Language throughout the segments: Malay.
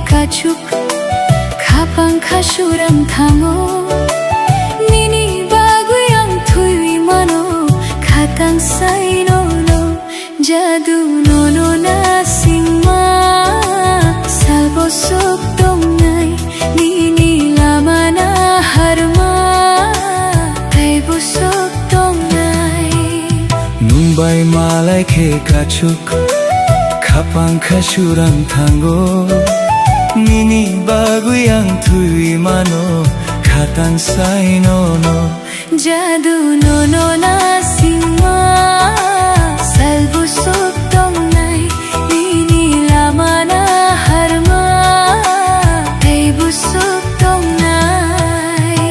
kacuk kapang kasurang thango nini bagu yang thui mano khatang sai no no jadu no no na singma salbo sok dong nai nini lama na harma taibo sok dong nai Mumbai malai ke kacuk kapang kasurang thango nini bagu yang thui mano khatang sai no no jadu no no na singma salbu sok dong nai nini lama na harma taibu sok dong nai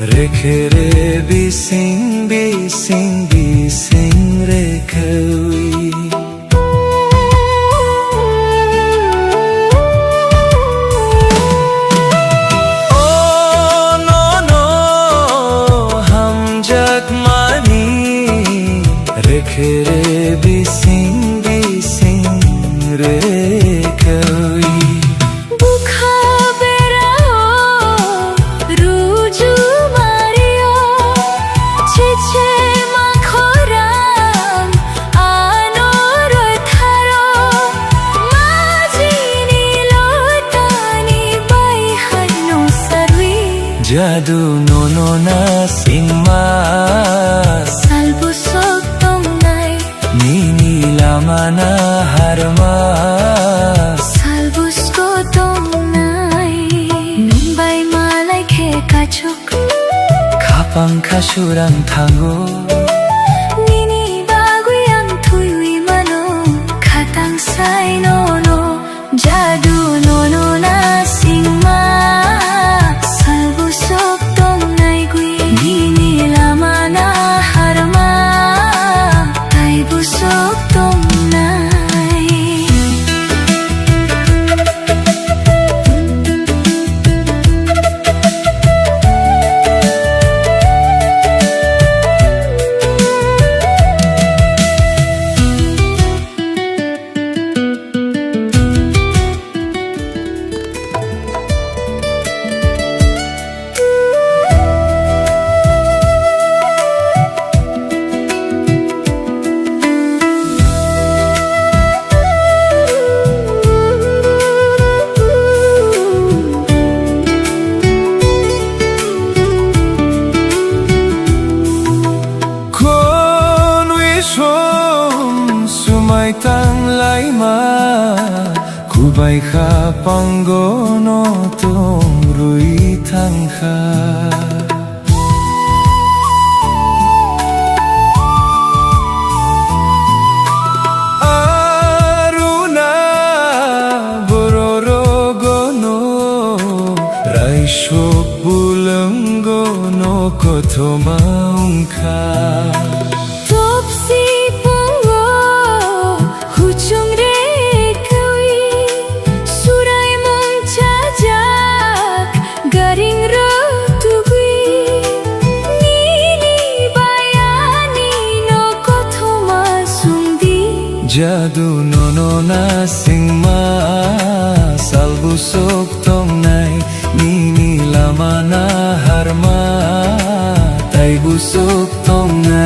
Rekhere bising bising bising rekhawi Oh no no hum jag mani rekhere bising bising rekhawi Jadu no no na singma salbu sok dong nai nini lama na harma salbu sok dong nai Mumbai malai ke kacuk kapang kasurang thango nini bagu yang thui mano khatang sai no no jadu no no na singma salbu sok dong nai gui nini lama na harma taibu sok dong nai Sumai tang lai ma kubai kha pangono tong rui thang kha Aruna bororo gono raishok bulungo no kothoma ungkha Jadu no no na singma salbu sok tong nai nini lama na harma taibu sok tong nai